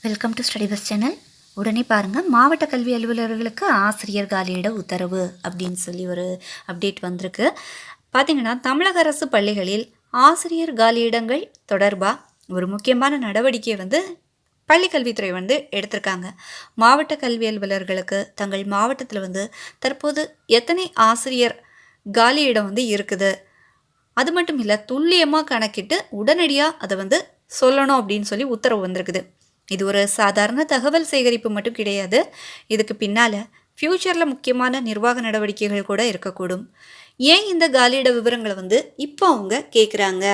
Welcome to study bus channel. உடனே பாருங்கள், மாவட்ட கல்வி அலுவலர்களுக்கு ஆசிரியர் காலியிட உத்தரவு அப்படின்னு சொல்லி ஒரு அப்டேட் வந்திருக்கு. பார்த்திங்கன்னா, தமிழக அரசு பள்ளிகளில் ஆசிரியர் காலியிடங்கள் தொடர்பாக ஒரு முக்கியமான நடவடிக்கையை பள்ளிக்கல்வித்துறை எடுத்திருக்காங்க. மாவட்ட கல்வி அலுவலர்களுக்கு தங்கள் மாவட்டத்தில் தற்போது எத்தனை ஆசிரியர் காலியிடம் இருக்குது, அது மட்டும் இல்லை, துல்லியமாக கணக்கிட்டு உடனடியாக அதை சொல்லணும் அப்படின்னு சொல்லி உத்தரவு வந்திருக்குது. இது ஒரு சாதாரண தகவல் சேகரிப்பு மட்டும் கிடையாது. இதுக்கு பின்னால் ஃப்யூச்சரில் முக்கியமான நிர்வாக நடவடிக்கைகள் கூட இருக்கக்கூடும். ஏன் இந்த காலியிட விவரங்களை இப்போ அவங்க கேட்குறாங்க?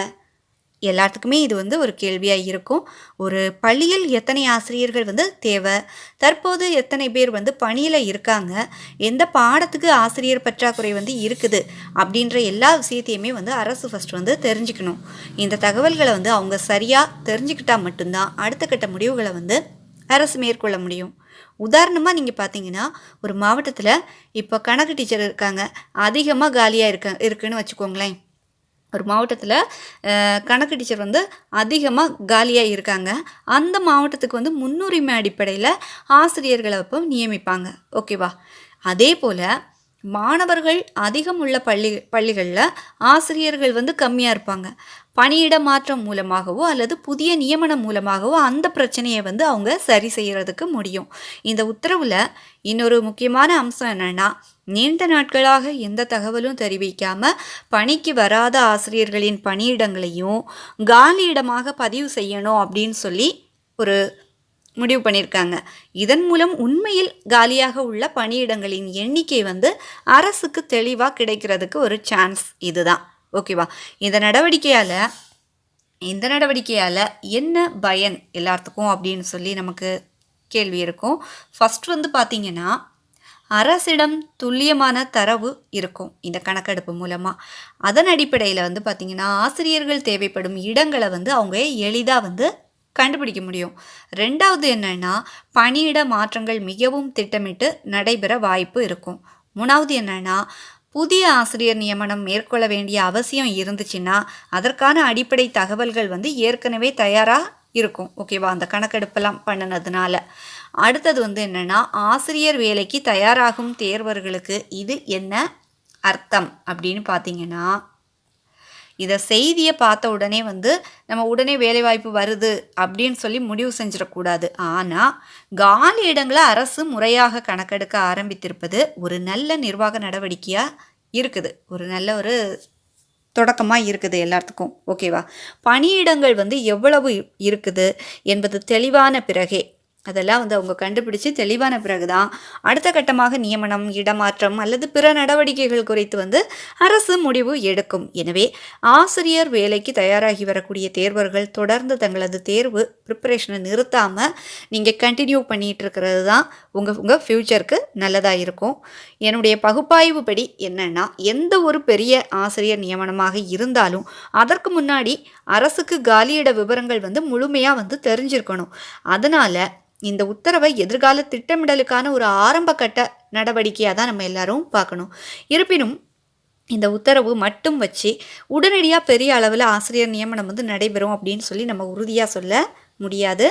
எல்லாத்துக்குமே இது ஒரு கேள்வியாக இருக்கும். ஒரு பள்ளியில் எத்தனை ஆசிரியர்கள் தேவை, தற்போது எத்தனை பேர் பணியில் இருக்காங்க, எந்த பாடத்துக்கு ஆசிரியர் பற்றாக்குறை இருக்குது அப்படின்ற எல்லா விஷயத்தையுமே அரசு ஃபஸ்ட் தெரிஞ்சுக்கணும். இந்த தகவல்களை அவங்க சரியாக தெரிஞ்சுக்கிட்டால் மட்டும்தான் அடுத்த கட்ட முடிவுகளை அரசு மேற்கொள்ள முடியும். உதாரணமாக நீங்கள் பார்த்தீங்கன்னா, ஒரு மாவட்டத்தில் இப்போ கணக்கு டீச்சர் இருக்காங்க, அதிகமாக காலியாக இருக்குன்னு வச்சுக்கோங்களேன். ஒரு மாவட்டத்தில் கணக்கு டீச்சர் அதிகமாக காலியாக இருக்காங்க. அந்த மாவட்டத்துக்கு முன்னுரிமை அடிப்படையில் ஆசிரியர்களை நியமிப்பாங்க. ஓகேவா? அதே போல் மாணவர்கள் அதிகம் உள்ள பள்ளிகளில் ஆசிரியர்கள் கம்மியாக இருப்பாங்க. பணியிட மாற்றம் மூலமாகவோ அல்லது புதிய நியமனம் மூலமாகவோ அந்த பிரச்சனையை அவங்க சரி செய்கிறதுக்கு முடியும். இந்த உத்தரவில் இன்னொரு முக்கியமான அம்சம் என்னென்னா, நீண்ட நாட்களாக எந்த தகவலும் தெரிவிக்காமல் பணிக்கு வராத ஆசிரியர்களின் பணியிடங்களையும் காலியிடமாக பதிவு செய்யணும் அப்படின்னு சொல்லி ஒரு முடிவு பண்ணியிருக்காங்க. இதன் மூலம் உண்மையில் காலியாக உள்ள பணியிடங்களின் எண்ணிக்கை அரசுக்கு தெளிவாக கிடைக்கிறதுக்கு ஒரு சான்ஸ் இதுதான். ஓகேவா? இந்த நடவடிக்கையால் என்ன பயன் எல்லாத்துக்கும் அப்படின்னு சொல்லி நமக்கு கேள்வி இருக்கும். ஃபஸ்ட் பார்த்திங்கன்னா, அரசிடம் துல்லியமான தரவு இருக்கும் இந்த கணக்கெடுப்பு மூலமாக. அதன் அடிப்படையில் பார்த்திங்கன்னா, ஆசிரியர்கள் தேவைப்படும் இடங்களை அவங்க எளிதாக கண்டுபிடிக்க முடியும். ரெண்டாவது என்னென்னா, பணியிட மாற்றங்கள் மிகவும் திட்டமிட்டு நடைபெற வாய்ப்பு இருக்கும். மூணாவது என்னென்னா, புதிய ஆசிரியர் நியமனம் மேற்கொள்ள வேண்டிய அவசியம் இருந்துச்சுன்னா அதற்கான அடிப்படை தகவல்கள் ஏற்கனவே தயாராக இருக்கும். ஓகேவா? அந்த கணக்கெடுப்பெல்லாம் பண்ணினதுனால. அடுத்தது என்னென்னா, ஆசிரியர் வேலைக்கு தயாராகும் தேர்வர்களுக்கு இது என்ன அர்த்தம் அப்படின்னு பார்த்தீங்கன்னா, இதை செய்தியை பார்த்த உடனே நம்ம உடனே வேலைவாய்ப்பு வருது அப்படின்னு சொல்லி முடிவு செஞ்சிடக்கூடாது. ஆனால் காலி இடங்களை அரசு முறையாக கணக்கெடுக்க ஆரம்பித்திருப்பது ஒரு நல்ல நிர்வாக நடவடிக்கையாக இருக்குது. ஒரு நல்ல ஒரு தொடக்கமாக இருக்குது எல்லாத்துக்கும். ஓகேவா? பணியிடங்கள் எவ்வளவு இருக்குது என்பது தெளிவான பிறகே, அதெல்லாம் அவங்க கண்டுபிடிச்சு தெளிவான பிறகு தான் அடுத்த கட்டமாக நியமனம், இடமாற்றம் அல்லது பிற நடவடிக்கைகள் குறித்து அரசு முடிவு எடுக்கும். எனவே ஆசிரியர் வேலைக்கு தயாராகி வரக்கூடிய தேர்வர்கள் தொடர்ந்து தங்களது தேர்வு ப்ரிப்பரேஷனை நிறுத்தாமல் நீங்கள் கண்டினியூ பண்ணிகிட்டு இருக்கிறது தான் உங்கள் ஃப்யூச்சருக்கு நல்லதாக இருக்கும். என்னுடைய பகுப்பாய்வு படி என்னென்னா, எந்த ஒரு பெரிய ஆசிரியர் நியமனமாக இருந்தாலும் அதற்கு முன்னாடி அரசுக்கு காலியிட விவரங்கள் முழுமையாக தெரிஞ்சிருக்கணும். அதனால் இந்த உத்தரவை எதிர்கால திட்டமிடலுக்கான ஒரு ஆரம்ப கட்ட நடவடிக்கையாக தான் நம்ம எல்லாரும் பார்க்கணும். இருப்பினும் இந்த உத்தரவு மட்டும் வச்சு உடனடியாக பெரிய அளவில் ஆசிரியர் நியமனம் நடைபெறும் அப்படின்னு சொல்லி நம்ம உறுதியாக சொல்ல முடியாது.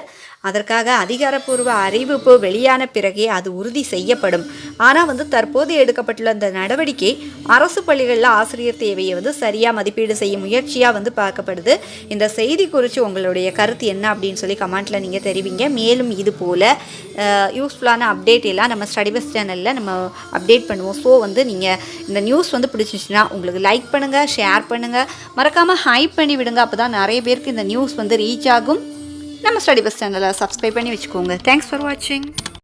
அதற்காக அதிகாரப்பூர்வ அறிவிப்பு வெளியான பிறகே அது உறுதி செய்யப்படும். ஆனால் தற்போது எடுக்கப்பட்டுள்ள இந்த நடவடிக்கை அரசு பள்ளிகளில் ஆசிரியர் தேவையை சரியாக மதிப்பீடு செய்யும் முயற்சியாக பார்க்கப்படுது. இந்த செய்தி குறித்து உங்களுடைய கருத்து என்ன அப்படின்னு சொல்லி கமெண்ட்டில் நீங்கள் தெரிவிங்க. மேலும் இது போல் யூஸ்ஃபுல்லான அப்டேட் எல்லாம் நம்ம ஸ்டடி பஸ் சேனலில் நம்ம அப்டேட் பண்ணுவோம். ஸோ நீங்கள் இந்த நியூஸ் பிடிச்சிச்சுன்னா உங்களுக்கு லைக் பண்ணுங்கள், ஷேர் பண்ணுங்கள், மறக்காமல் ஹைப் பண்ணி விடுங்க. அப்போ தான் நிறைய பேருக்கு இந்த நியூஸ் ரீச் ஆகும். நம்ம ஸ்டடி பஸ் சேனலை சப்ஸ்கிரைப் பண்ணி வச்சுக்கோங்க. தேங்க்ஸ் ஃபார் வாட்சிங்.